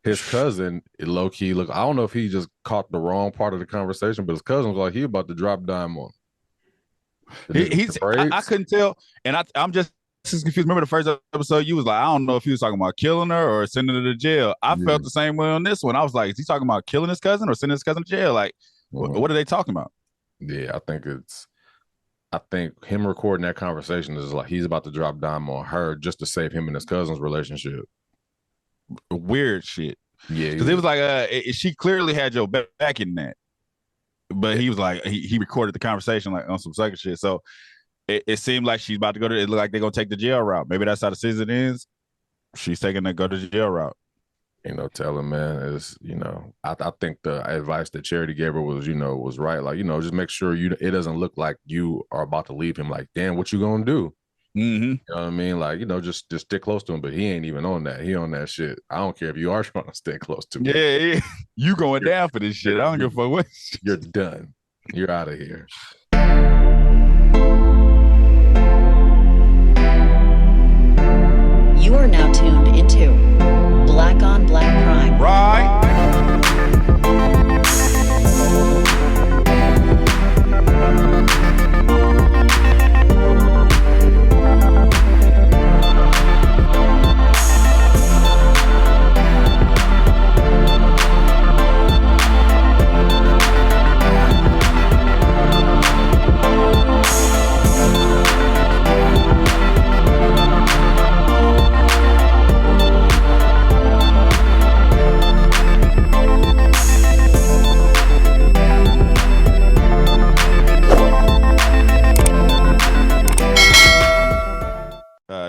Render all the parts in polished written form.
his cousin, low key, look, I don't know if he just caught the wrong part of the conversation, but his cousin was like, he about to drop dime on the nigga with the I braids. couldn't tell, and I'm just confused. Remember the first episode? You was like, I don't know if he was talking about killing her or sending her to jail. I Yeah. felt the same way on this one. I was like, is he talking about killing his cousin or sending his cousin to jail? Like, Mhm. what are they talking about? Yeah, I think him recording that conversation is like he's about to drop dime on her just to save him and his cousin's relationship. Weird shit. Yeah, Because it yeah. was like, she clearly had your back in that, but he was like, he recorded the conversation like on some psycho shit. So it seemed like she's about to go to. It looked like they're gonna take the jail route. Maybe that's how the season ends. She's taking the go to jail route. Tell him, man, is, I think the advice that Charity gave her was, was right. Like, just make sure it doesn't look like you are about to leave him. Like, damn, what you gonna do? Mm-hmm. You know what I mean? Like, just stick close to him, but he ain't even on that. He on that shit. I don't care if you are trying to stay close to me. Yeah, yeah. You going You're, down for this shit. you're, I don't you're, give a fuck what. you're done. You're out of here. You are now tuned into Black on Black Prime. Right.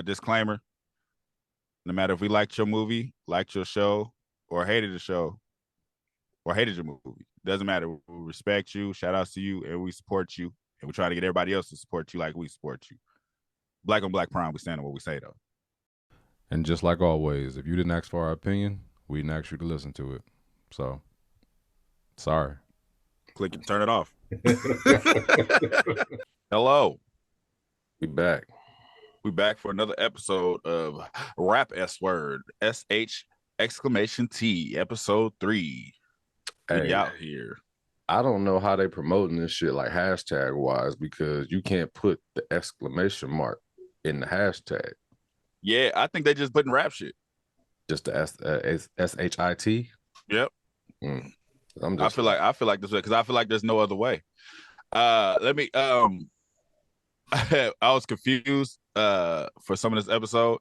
Disclaimer: no matter if we liked your movie, liked your show, or hated the show, or hated your movie, doesn't matter. We respect you. Shout outs to you, and we support you. And we try to get everybody else to support you like we support you. Black on Black Prime, we stand on what we say though. And just like always, if you didn't ask for our opinion, we didn't ask you to listen to it. So, sorry. Click and turn it off. Hello. We back. We back for another episode of Rap S Word, SH exclamation T, episode 3. Hey, We out here. I don't know how they promoting this shit like hashtag wise because you can't put the exclamation mark in the hashtag. Yeah, I think they just putting rap shit. Just the SHIT. Yep. I'm I feel like this way because I feel like there's no other way. Let me I was confused for some of this episode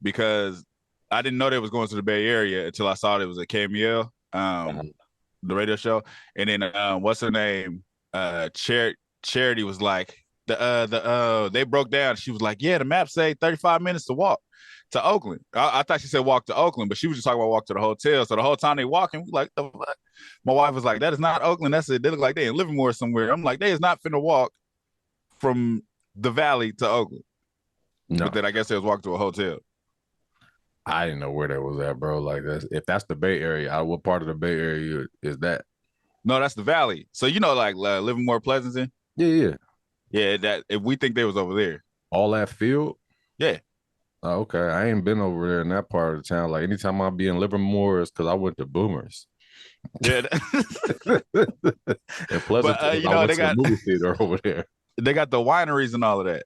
because I didn't know they was going to the Bay Area until I saw it was a KML, the radio show. And then what's her name? Charity was like they broke down. She was like, yeah, the map say 35 minutes to walk to Oakland. I thought she said walk to Oakland, but she was just talking about walk to the hotel. So the whole time they walking, we like, the fuck? My wife was like, that is not Oakland. That's it. They look like they in Livermore somewhere. I'm like, they is not finna walk from the valley to Oakland. No. But then I guess they was walking to a hotel. I didn't know where that was at, bro. Like if that's the Bay Area, what part of the Bay Area is that? No, that's the valley. So like Livermore, Pleasanton. Yeah. Yeah, that if we think they was over there. All that field? Yeah. Oh, okay. I ain't been over there in that part of the town. Like anytime I be in Livermore, it's because I went to Boomers. Yeah. And Pleasant, but I went to the movie theater over there. They got the wineries and all of that.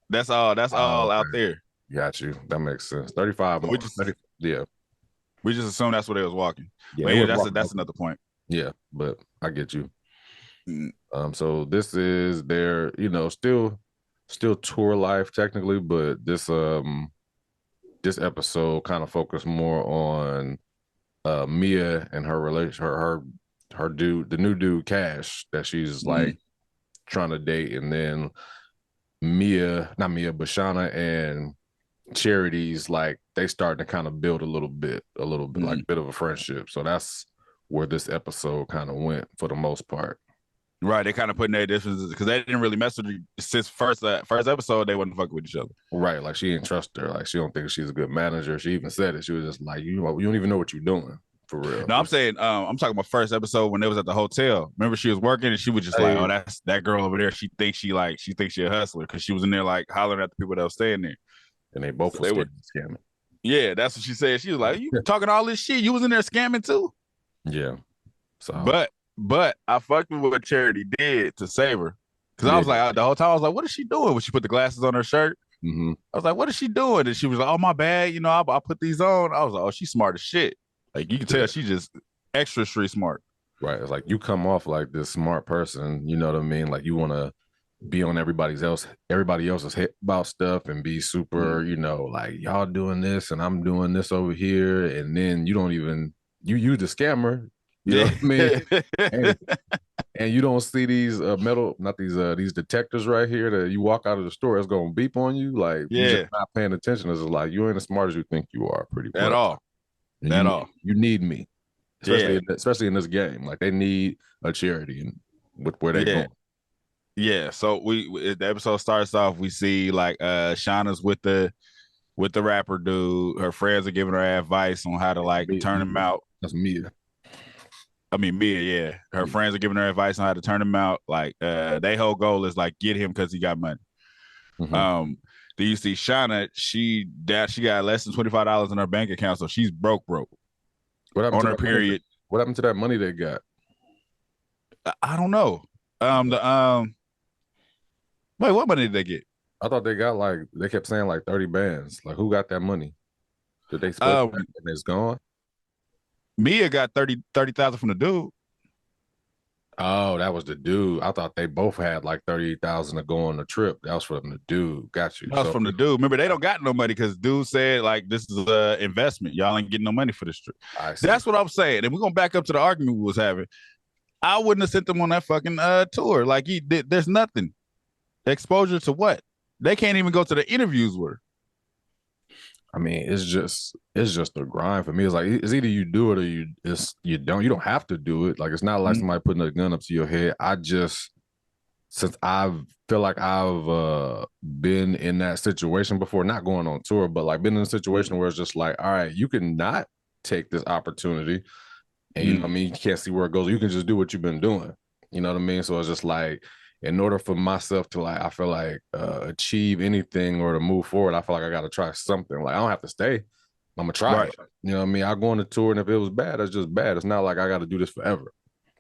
That's all. That's all out there. Got you. That makes sense. 35 more. 30, yeah. We just assume that's where they was walking. Yeah, that's another point. Yeah, but I get you. Mm. So this is their, still tour life technically, but this episode kind of focused more on Mia and her relation, her dude, the new dude Cash that she's like trying to date, and then not Mia, but Shauna and Charity's like they starting to kind of build a little bit, like a bit of a friendship. So that's where this episode kind of went for the most part. Right, they kind of putting their differences because they didn't really mess with her since first episode. They wasn't fucking with each other. Right, like she didn't trust her. Like she don't think she's a good manager. She even said it. She was just like, you don't even know what you're doing for real. No, I'm saying, I'm talking about first episode when they was at the hotel. Remember, she was working and she was just like, oh, that's that girl over there. She thinks she a hustler because she was in there like hollering at the people that was staying there. And they both were scamming. Yeah, that's what she said. She was like, "You talking all this shit? You was in there scamming too." Yeah. So, But I fucked with what Charity did to save her, because I yeah. was like, the whole time I was like, "What is she doing?" When she put the glasses on her shirt, Mm-hmm. I was like, "What is she doing?" And she was like, "Oh, my bad. You know, I put these on." I was like, "Oh, she's smart as shit." Like you can tell she's just extra street smart. Right. It's like you come off like this smart person, you know what I mean? Like you want to be on everybody else's head about stuff and be super, you know, like y'all doing this and I'm doing this over here. And then you don't even you the scammer, you know what I mean? And you don't see these these detectors right here that you walk out of the store, it's gonna beep on you. Like you just not paying attention. It's like you ain't as smart as you think you are, pretty much. At all. And At all. You need me. Especially in this game. Like they need a charity and with where they going. Yeah, so we the episode starts off. We see like Shauna's with the rapper dude. Her friends are giving her advice on how to like turn him out. That's Mia. I mean Mia, yeah. Her friends are giving her advice on how to turn him out. Like their whole goal is like get him because he got money. Mm-hmm. Do you see Shauna? She got less than $25 in her bank account, so she's broke. What happened on to her period? What happened to that money they got? I don't know. Wait, what money did they get? I thought they got they kept saying like 30 bands. Like who got that money? Did they split it and it's gone? Mia got 30,000 from the dude. Oh, that was the dude. I thought they both had like 30,000 to go on the trip. That was from the dude. Got you. That was from the dude. Remember, they don't got no money because dude said like this is an investment. Y'all ain't getting no money for this trip. That's what I'm saying. And we're gonna back up to the argument we was having. I wouldn't have sent them on that fucking tour. Like there's nothing. Exposure to what? They can't even go to the interviews with her. I mean, it's just a grind for me. It's like it's either you do it or you don't. You don't have to do it. Like it's not like somebody putting a gun up to your head. Since I feel like I've been in that situation before, not going on tour, but like been in a situation where it's just like, all right, you can not take this opportunity, and you know what I mean, you can't see where it goes. You can just do what you've been doing. You know what I mean? So it's just like, in order for myself to like, I feel like achieve anything or to move forward, I feel like I got to try something. Like I don't have to stay. I'm gonna try it. You know what I mean? I'll go on the tour, and if it was bad, it's just bad. It's not like I got to do this forever.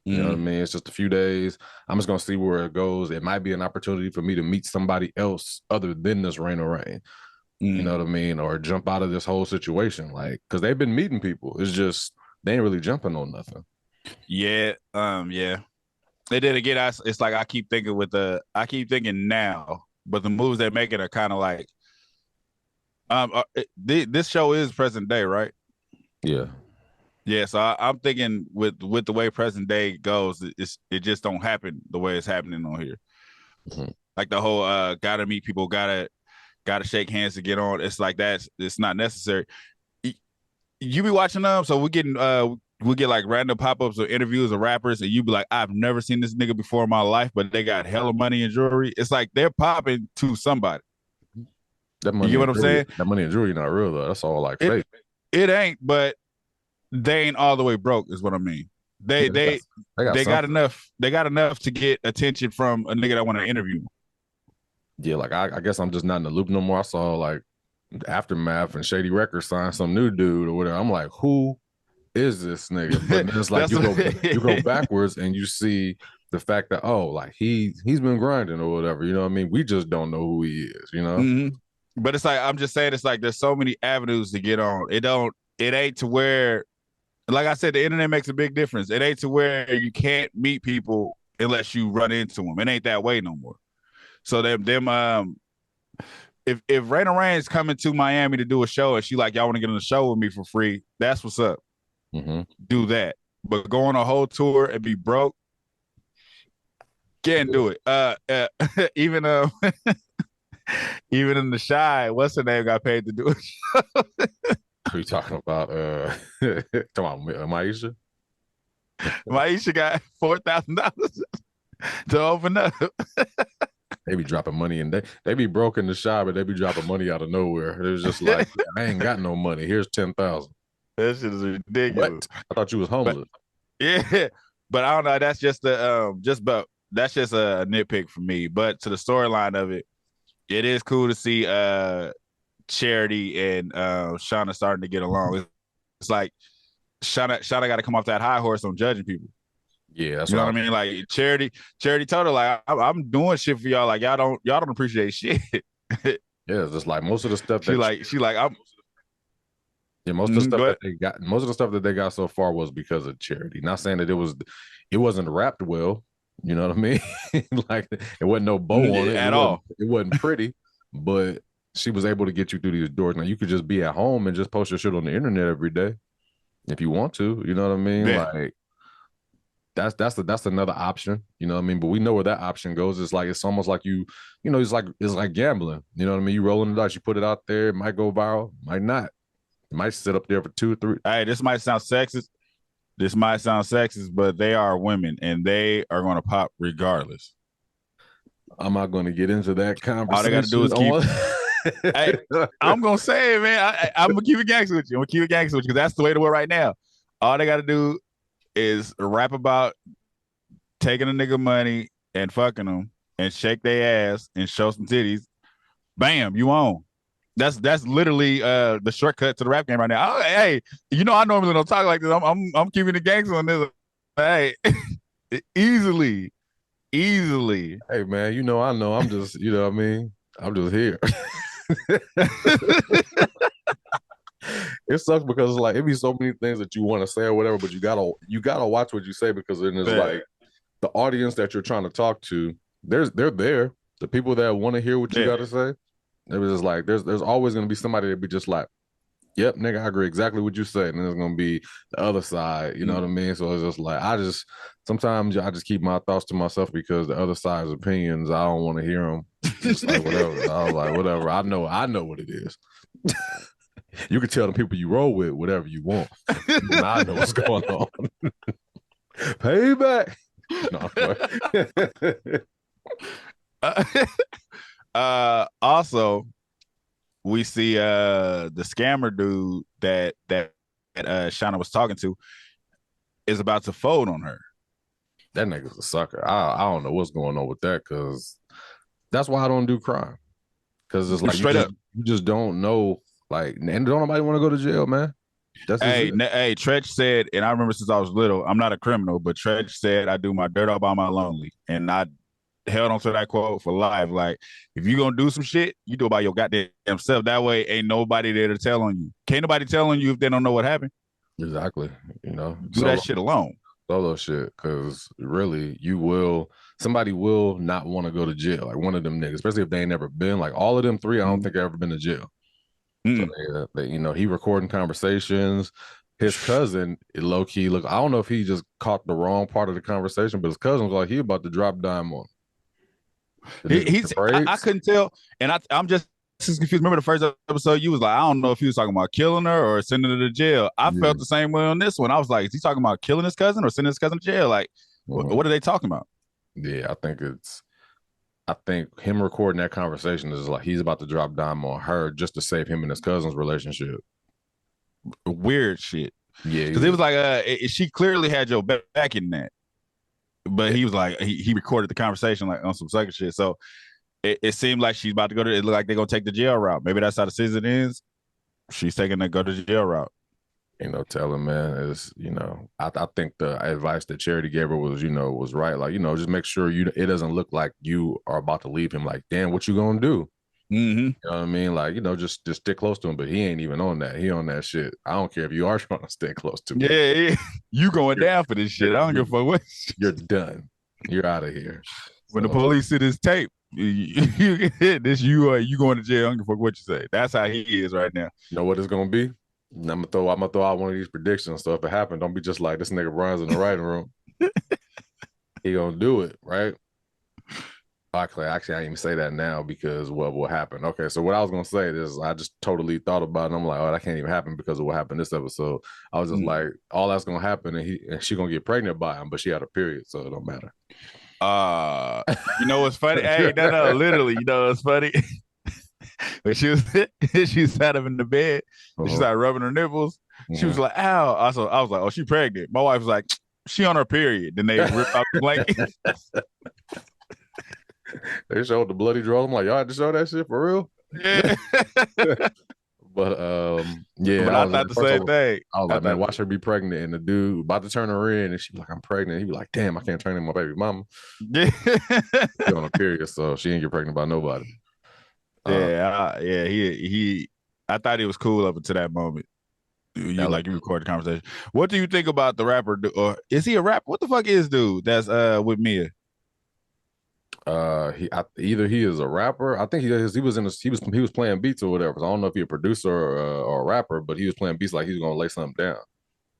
You know what I mean? It's just a few days. I'm just gonna see where it goes. It might be an opportunity for me to meet somebody else other than this Rain or Rain. You know what I mean? Or jump out of this whole situation, like because they've been meeting people. It's just they ain't really jumping on nothing. Yeah, yeah. And then again, it's like I keep thinking now, but the moves they're making are kind of like, this show is present day, right? Yeah. Yeah, so I'm thinking with the way present day goes, it just don't happen the way it's happening on here. Like the whole gotta meet people, gotta shake hands to get on. It's like it's not necessary. You be watching them, so we get like random pop-ups or interviews of rappers, and you be like, I've never seen this nigga before in my life, but they got hella money and jewelry. It's like they're popping to somebody. That money, you get what I'm saying? That money and jewelry not real though. That's all like fake. It ain't, but they ain't all the way broke, is what I mean. They got enough. They got enough to get attention from a nigga that want to interview. Yeah, like I guess I'm just not in the loop no more. I saw like Aftermath and Shady Records sign some new dude or whatever. I'm like, who is this nigga? But it's like you go backwards and you see the fact that like he's been grinding or whatever. You know what I mean? We just don't know who he is. You know. But it's like I'm just saying, it's like there's so many avenues to get on. It ain't to where, like I said, the internet makes a big difference. It ain't to where you can't meet people unless you run into them. It ain't that way no more. So if Rain or Rain's coming to Miami to do a show and she like, y'all want to get on the show with me for free, that's what's up. Do that. But go on a whole tour and be broke, can't do it. Even even in the Shy, what's her name, got paid to do it. Are you talking about come on, Maisha? Maisha got $4,000 to open up. They be dropping money and they be broke in the Shy, but they be dropping money out of nowhere. It was just like, I ain't got no money. Here's 10,000. That shit is ridiculous. What? I thought you was homeless. But I don't know. That's just that's just a nitpick for me. But to the storyline of it, it is cool to see Charity and Shauna starting to get along. It's like Shauna got to come off that high horse on judging people. Yeah, that's You know what what I mean? Like Charity told her like I'm doing shit for y'all. Like y'all don't appreciate shit. Yeah, it's just like most of the stuff she like I'm. Yeah, most of the stuff that they got, most of the stuff that they got so far was because of Charity. Not saying that it wasn't wrapped well. You know what I mean? Like it wasn't no bow on it at all. It wasn't pretty, but she was able to get you through these doors. Now you could just be at home and just post your shit on the internet every day if you want to. You know what I mean? Yeah. Like that's another option. You know what I mean? But we know where that option goes. It's almost like it's like gambling. You know what I mean? You rolling the dice, you put it out there, it might go viral, might not. It might sit up there for 2 or 3. Hey, this might sound sexist. But they are women and they are going to pop regardless. I'm not going to get into that conversation. All they got to do is keep. Hey, I'm going to say it, man. I'm going to keep it gangster with you. Because that's the way to work right now. All they got to do is rap about taking a nigga money and fucking them and shake their ass and show some titties. Bam, you on. That's literally the shortcut to the rap game right now. Hey, I normally don't talk like this. I'm keeping the gangster on this. Hey, easily. Hey man, I know. I'm just, what I mean? I'm just here. It sucks because it's like it be so many things that you want to say or whatever, but you gotta watch what you say because then it's like the audience that you're trying to talk to, they're there. The people that want to hear what you got to say. It was just like there's always gonna be somebody that be just like, yep, nigga, I agree exactly what you said. And there's gonna be the other side, you know what I mean? So it's just like sometimes I just keep my thoughts to myself because the other side's opinions, I don't want to hear them. Just like whatever. I was like, whatever. I know what it is. You can tell the people you roll with whatever you want. I know what's going on. Payback. No, also we see the scammer dude that Shauna was talking to is about to fold on her. That nigga's a sucker. I don't know what's going on with that because that's why I don't do crime. Because it's like you just don't know. Like, and don't nobody want to go to jail, man. Hey, Tretch said, and I remember since I was little, I'm not a criminal, but Tretch said I do my dirt all by my lonely, and I held on to that quote for life. Like, if you gonna do some shit, you do it by your goddamn self. That way, ain't nobody there to tell on you. Can't nobody tell on you if they don't know what happened. Exactly. Do that shit alone. Solo shit, because really, somebody will not want to go to jail. Like one of them niggas, especially if they ain't never been. Like all of them 3, I don't think I've ever been to jail. So he recording conversations. His cousin, low key, look, I don't know if he just caught the wrong part of the conversation, but his cousin was like, he about to drop dime on him. I couldn't tell, and I'm just confused. Remember the first episode, you was like, I don't know if he was talking about killing her or sending her to jail. I felt the same way on this one. I was like, is he talking about killing his cousin or sending his cousin to jail? Like, what are they talking about? Yeah, I think him recording that conversation is like he's about to drop dime on her just to save him and his cousin's relationship. Weird shit. Yeah, because it was like she clearly had your back in that, but he was like he recorded the conversation like on some sucker shit. So it seemed like she's about to go to. It looked like they're gonna take the jail route. Maybe that's how the season ends. She's taking the go to jail route. Tell him, man, is, I think the advice that Charity gave her was, was right. Like, just make sure it doesn't look like you are about to leave him. Like, damn, what you gonna do? Mm-hmm. You know what I mean? Like, just stick close to him, but he ain't even on that. He on that shit. I don't care if you are trying to stay close to him. Yeah. You going down for this shit. I don't give a fuck what. You're done. You're out of here. When the police see this tape, you get hit. You going to jail. I don't give a fuck what you say. That's how he is right now. You know what it's gonna be? I'm gonna throw out one of these predictions. So if it happened, don't be just like this nigga Brian's in the writing room. He gonna do it, right? Actually, I didn't even say that now because what will happen. Okay, so what I was gonna say is I just totally thought about it and I'm like, oh, that can't even happen because of what happened this episode. I was just like, all that's gonna happen and she gonna get pregnant by him, but she had a period, so it don't matter. What's funny? Hey, no, literally, what's funny? When she sat up in the bed and she started rubbing her nipples. She was like, ow. I was like, oh, she pregnant. My wife was like, she on her period. Then they rip out the blanket. They showed the bloody draw. I'm like, y'all had to show that shit for real? Yeah. But yeah, But I I was thought at the first same thing. I was I like, man, thought, watch her be pregnant, and the dude about to turn her in, and she be like, I'm pregnant. He be like, damn, I can't turn in my baby mama. yeah, She on a period, so she ain't get pregnant by nobody. Uh, yeah. I thought he was cool up until that moment. that was, You record the conversation. What do you think about the rapper? Or is he a rapper? What the fuck is dude that's with Mia? either he is a rapper. I think he was playing beats or whatever. So I don't know if he's a producer or a rapper, but he was playing beats like he was gonna lay something down.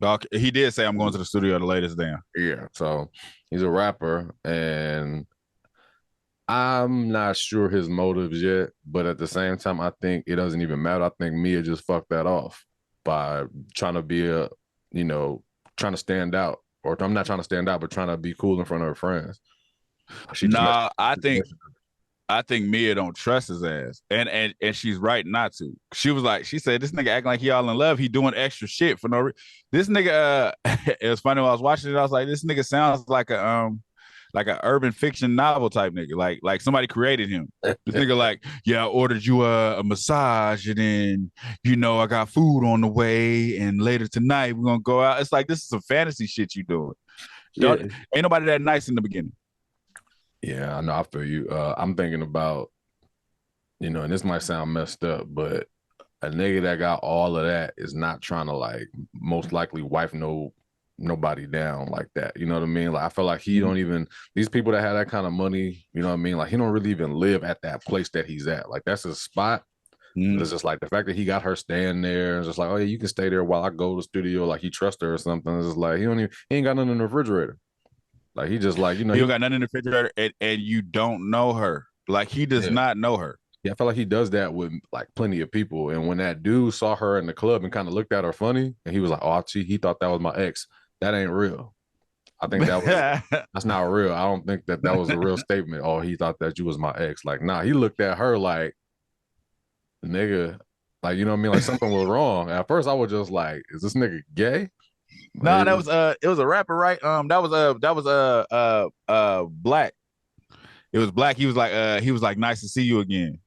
Okay, he did say I'm going to the studio to lay this down. Yeah, so he's a rapper, and I'm not sure his motives yet, but at the same time, I think it doesn't even matter. I think Mia just fucked that off by trying to be you know, trying to stand out. Or I'm not trying to stand out, but trying to be cool in front of her friends. She just Nah, messed. I think Mia don't trust his ass, and she's right not to. She said this nigga acting like he all in love. He doing extra shit for no reason. This nigga, it was funny when I was watching it. I was like, this nigga sounds like an urban fiction novel type nigga. Like somebody created him. This nigga like, yeah, I ordered you a massage, and then I got food on the way, and later tonight we're gonna go out. It's like this is some fantasy shit you doing. Yeah, Ain't nobody that nice in the beginning. yeah, I know. I feel you. I'm thinking about, and this might sound messed up, but a nigga that got all of that is not trying to like most likely wife nobody down like that. You know what I mean? Like I feel like he don't even these people that have that kind of money, you know what I mean? Like he don't really even live at that place that he's at. Like that's his spot. But it's just like the fact that he got her staying there, it's just like, oh yeah, you can stay there while I go to the studio, like he trusts her or something. It's just like he ain't got nothing in the refrigerator. Like he just like, He don't got nothing in the refrigerator, and you don't know her. Like he does not know her. Yeah, I feel like he does that with like plenty of people. And when that dude saw her in the club and kind of looked at her funny, and he was like, "Oh, he thought that was my ex." That ain't real. I think that's not real. I don't think that was a real statement. Oh, he thought that you was my ex. Like, nah, he looked at her like, nigga, like you know what I mean? Like something was wrong. At first, I was just like, is this nigga gay? No, that was it was a rapper, right? That was Black. It was Black. He was like, nice to see you again.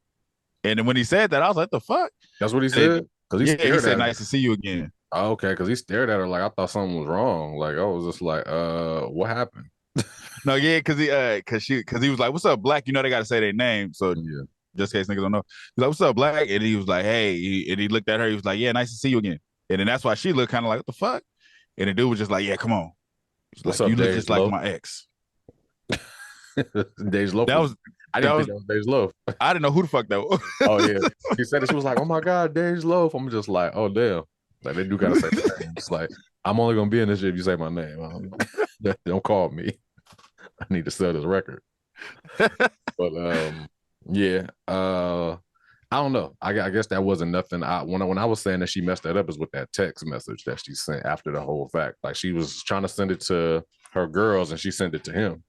And then when he said that, I was like, the fuck? That's what he said? Because he said, nice to see you again. Oh, okay, because he stared at her like I thought something was wrong. Like I was just like, what happened? No, yeah, because he was like, what's up, Black? They gotta say their name. So Yeah. just in case niggas don't know. He's like, what's up, Black? And he was like, hey, and he looked at her, he was like, yeah, nice to see you again. And then that's why she looked kind of like, what the fuck? And the dude was just like, yeah, come on. What's like, up, you look Dej just Loaf? like my ex. Dej Loaf. I didn't think that was Dej Loaf. I didn't know who the fuck that was. Oh yeah. She said it. She was like, oh my God, Dej Loaf. I'm just like, oh damn. Like they do gotta say the name. It's like, I'm only gonna be in this shit if you say my name. Don't call me. I need to sell this record. But yeah. I don't know. I guess that wasn't nothing. When I was saying that she messed that up is with that text message that she sent after the whole fact. Like she was trying to send it to her girls and she sent it to him.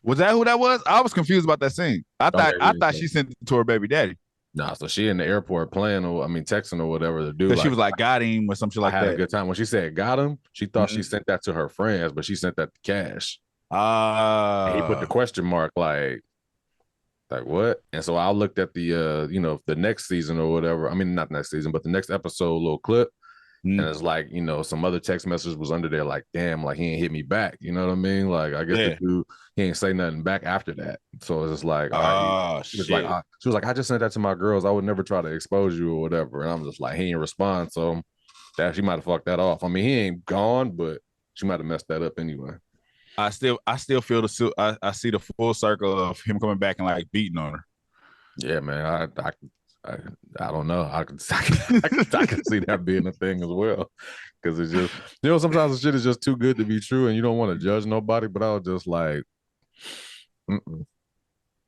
Was that who that was? I was confused about that scene. I thought she sent it to her baby daddy. Nah, so she in the airport playing or texting or whatever to do. Like, she was like, got him or some shit like that. I had a good time. When she said got him, she thought she sent that to her friends, but she sent that to Cash. He put the question mark like what? And so I looked at the the next season or whatever. I mean, not next season, but the next episode little clip. And it's like, some other text message was under there like, damn, like he ain't hit me back. You know what I mean? Like, I guess the dude, he ain't say nothing back after that. So it's just like, she was like, I just sent that to my girls. I would never try to expose you or whatever. And I'm just like, he ain't respond. So that she might have fucked that off. I mean, he ain't gone, but she might have messed that up anyway. I still feel I see the full circle of him coming back and like beating on her. Yeah, man. I don't know. I can see that being a thing as well, because it's just sometimes the shit is just too good to be true, and you don't want to judge nobody. But I was just like, that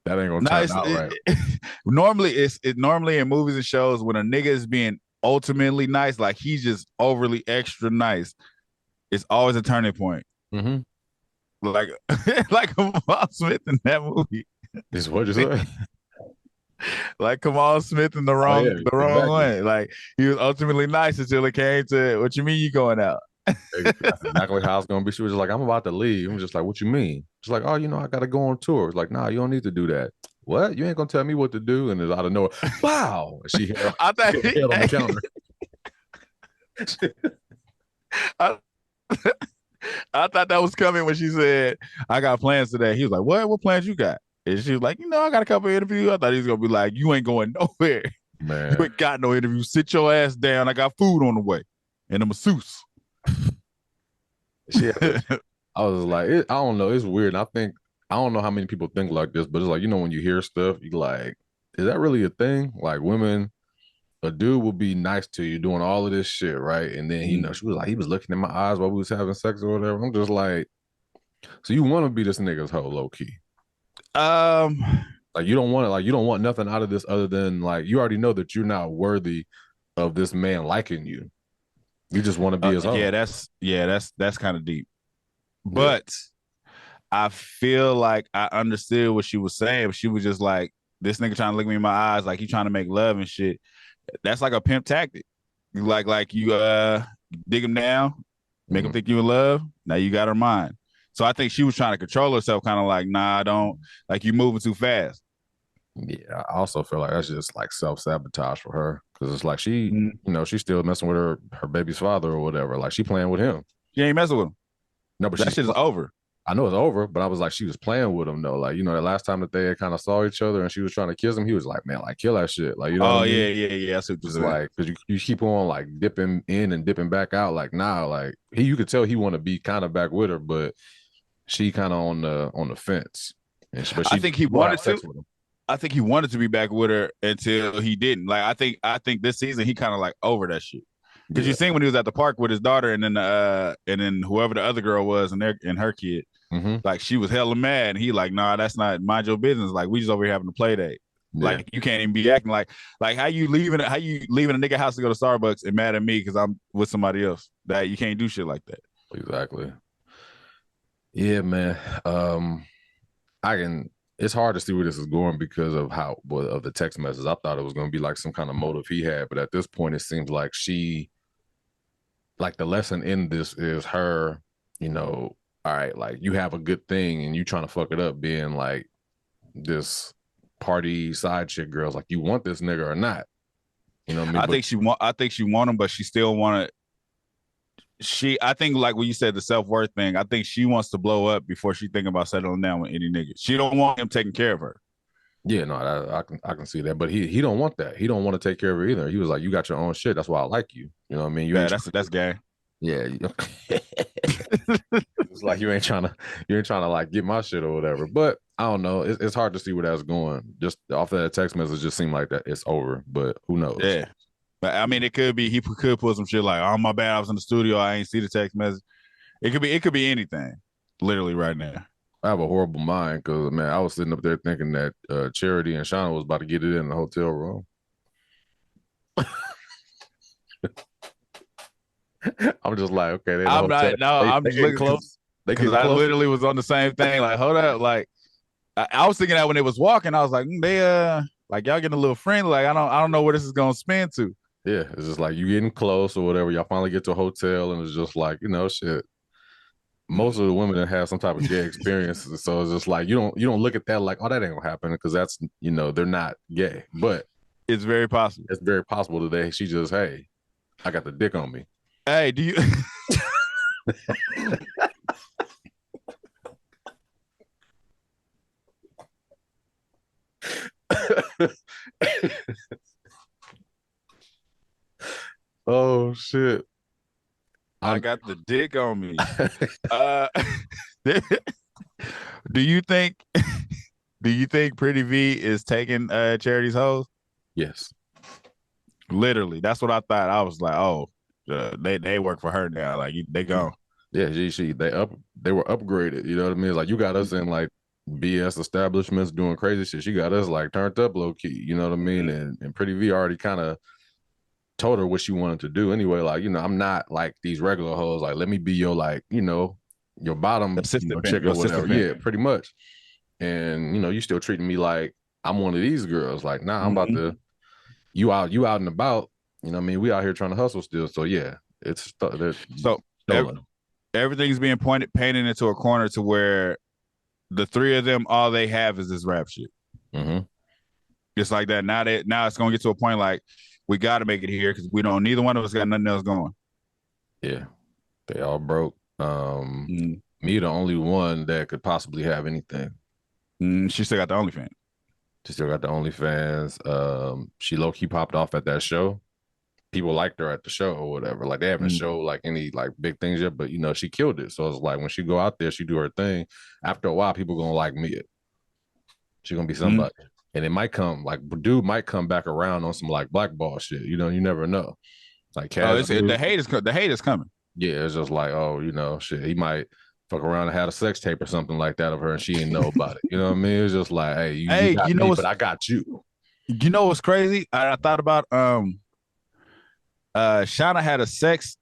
ain't gonna turn out right. Normally in movies and shows when a nigga is being ultimately nice, like he's just overly extra nice, it's always a turning point. Mm-hmm. Like Kamal Smith in that movie. Is what you say? Like Kamal Smith in the wrong way. Like he was ultimately nice until it came to what you mean you going out. That's exactly how it's gonna be. She was just like, I'm about to leave. I'm just like, what you mean? She's like, oh, I gotta go on tour. It's like, nah, you don't need to do that. what? You ain't gonna tell me what to do? And it's out of nowhere, wow. She hit her, I thought hit her head on the counter. I, I thought that was coming when she said, "I got plans today." He was like, "What? What plans you got?" And she was like, I got a couple of interviews. I thought he was gonna be like, "You ain't going nowhere. Man, You ain't got no interview. Sit your ass down. I got food on the way and a masseuse." I was like, I don't know. It's weird. I don't know how many people think like this, but it's like, when you hear stuff, you like, is that really a thing? Like women, a dude will be nice to you doing all of this shit, right? And then, she was like, he was looking in my eyes while we was having sex or whatever. I'm just like, so you want to be this nigga's hoe, low key. Like you don't want nothing out of this other than like, you already know that you're not worthy of this man liking you. You just want to be his hoe. That's kind of deep. But I feel like I understood what she was saying. She was just like, this nigga trying to look me in my eyes, like he trying to make love and shit. That's like a pimp tactic. You like you dig him down, make him think you in love. Now you got her mind. So I think she was trying to control herself, kind of like, nah, I don't, like you moving too fast. Yeah, I also feel like that's just like self-sabotage for her. Cause it's like she, she's still messing with her baby's father or whatever. Like she playing with him. She ain't messing with him. No, but that shit is over. I know it's over, but I was like, she was playing with him though. Like, the last time that they kind of saw each other and she was trying to kiss him, he was like, man, like kill that shit. Like, what I mean? Yeah. That's what just like, cause you keep on like dipping in and dipping back out. Like, nah, like you could tell he want to be kind of back with her, but she kind of on the fence. I think he wanted to. I think he wanted to be back with her until he didn't. Like, I think this season he kind of like over that shit. Because you seen when he was at the park with his daughter, and then whoever the other girl was and her kid, like she was hella mad, and he like, nah, that's not, mind your business. Like we just over here having a play date. Yeah. Like you can't even be acting like how you leaving a nigga house to go to Starbucks and mad at me because I'm with somebody else. That you can't do shit like that. Exactly. Yeah, man. It's hard to see where this is going because of of the text message. I thought it was going to be like some kind of motive he had, but at this point, it seems like like the lesson in this is her, all right, like you have a good thing and you trying to fuck it up, being like this party side chick girls. Like you want this nigga or not? You know what I mean? I think she want him, but she still want to. I think like when you said the self-worth thing, I think she wants to blow up before she think about settling down with any nigga. She don't want him taking care of her. Yeah, no, I can see that, but he don't want that. He don't want to take care of her either. He was like, you got your own shit. That's why I like you. You know what I mean? That's gay. Yeah, it's like you ain't trying to like get my shit or whatever. But I don't know. It's hard to see where that's going. Just off that text message, just seemed like that it's over. But who knows? Yeah. But I mean, it could be he could put some shit like, "Oh my bad, I was in the studio, I ain't see the text message." It could be anything, literally right now. I have a horrible mind because man, I was sitting up there thinking that Charity and Shauna was about to get it in the hotel room. I'm just like, okay, I'm just looking close because I literally was on the same thing. Like, hold up, like I was thinking that when they was walking, I was like, they like y'all getting a little friendly. Like I don't know where this is gonna spin to. Yeah, it's just like you getting close or whatever. Y'all finally get to a hotel, and it's just like, shit. Most of the women that have some type of gay experiences, so it's just like you don't look at that like, oh, that ain't gonna happen because that's they're not gay, but it's very possible. It's very possible that she just, hey, I got the dick on me. Hey, do you? Oh shit! I got the dick on me. Do you think Pretty V is taking Charity's hoes? Yes. Literally, that's what I thought. I was like, oh, they work for her now. Like they gone. Yeah, they were upgraded. You know what I mean? It's like you got us in like BS establishments doing crazy shit. She got us like turned up low key. You know what I mean? And Pretty V already kind of told her what she wanted to do anyway. Like, I'm not like these regular hoes. Like, let me be your like, your bottom chick or whatever. Yeah, pretty much. And you still treating me like I'm one of these girls. Like, nah, I'm about to you out and about. You know what I mean? We out here trying to hustle still. So yeah, it's so everything's being painted into a corner to where the three of them, all they have is this rap shit. Mm-hmm. Just like that. Now it's gonna get to a point like we got to make it here because we don't. Neither one of us got nothing else going. Yeah, they all broke. Me, the only one that could possibly have anything. She still got the OnlyFans. She still got the OnlyFans. She low key popped off at that show. People liked her at the show or whatever. Like they haven't showed like any like big things yet, but you know she killed it. So it's like when she go out there, she do her thing. After a while, people gonna like Mia. She gonna be somebody, and it might come like dude might come back around on some like blackball shit. You know, you never know. Like the hate is coming. Yeah, it's just like shit. He might fuck around and had a sex tape or something like that of her, and she didn't know about it. You know what I mean? It's just like, hey, you got me, but I got you. You know what's crazy? I thought about Shauna had a sex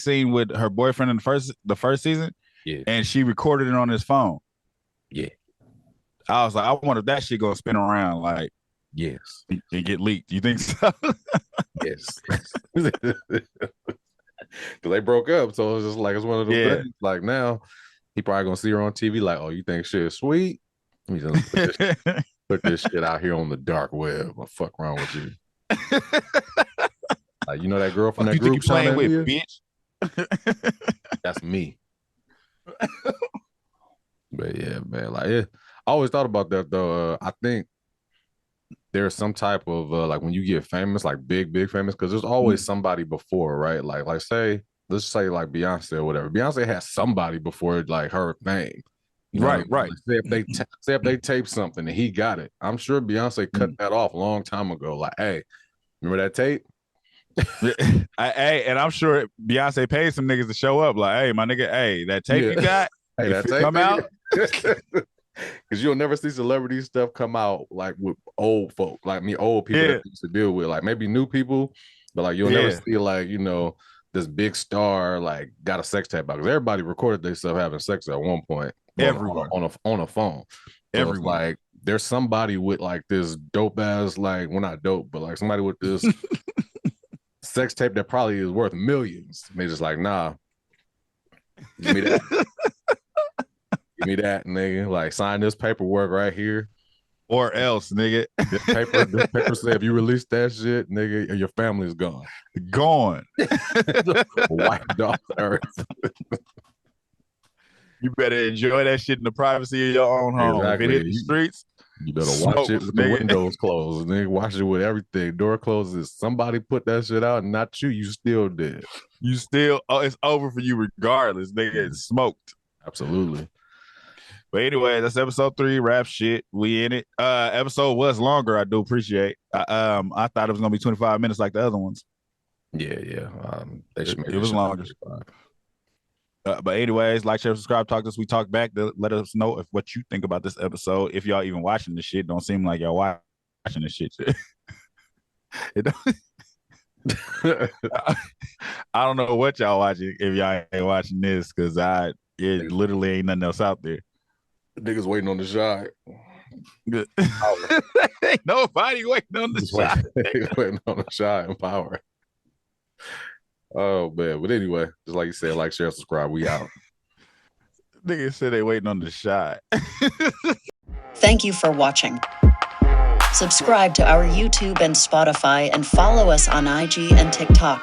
scene with her boyfriend in the first season, and she recorded it on his phone. Yeah, I was like, I wonder if that shit gonna spin around like yes and get leaked. You think so? Yes, because they broke up, so it's just like it's one of those things. Like now, he probably gonna see her on TV. Like, oh, you think shit is sweet? Let me just put this shit out here on the dark web. What the fuck wrong with you? Like, you know that girl from that group playing with, bitch? That's me. But yeah, man, like I always thought about that though. I think there's some type of like when you get famous, like big famous, because there's always somebody before, right? Like say, let's say like Beyonce or whatever. Beyonce has somebody before like her fame. You know right. Like, say if they tape something and he got it, I'm sure Beyonce cut that off a long time ago. Like, hey, remember that tape? And I'm sure Beyonce paid some niggas to show up. Like, hey, my nigga, hey, that tape you got, hey, that tape come out. Because you'll never see celebrity stuff come out like with old folk, like old people that used to deal with, like maybe new people, but like you'll never see like this big star like got a sex tape out because everybody recorded themselves having sex at one point. Everyone on a phone. So everyone, like there's somebody with like this dope ass like not dope, but like somebody with this sex tape that probably is worth millions. And they just like, nah, give me that. Give me that, nigga. Like, sign this paperwork right here. Or else, nigga. This paper said if you release that shit, nigga, your family's gone. Gone. Wiped off the earth. You better enjoy that shit in the privacy of your own home. Exactly. If it hit the streets, you better watch it with the windows closed. Nigga, watch it with everything. Door closes. Somebody put that shit out, and not you. You still did. You still, it's over for you regardless. Nigga, it's smoked. Absolutely. But anyway, that's episode 3, rap shit. We in it. Episode was longer. I do appreciate. I thought it was gonna be 25 minutes like the other ones. Yeah. They should make it was longer. But anyways, like, share, subscribe, talk to us. We talk back. Let us know what you think about this episode. If y'all even watching this shit, don't seem like y'all watching this shit. I don't know what y'all watching if y'all ain't watching this because it literally ain't nothing else out there. Niggas waiting on the shot. Ain't nobody waiting on the shot. Waiting on the shot and power. Oh man, but anyway, just like you said, like, share, subscribe. We out. Niggas said they waiting on the shot. Thank you for watching. Subscribe to our YouTube and Spotify and follow us on IG and TikTok.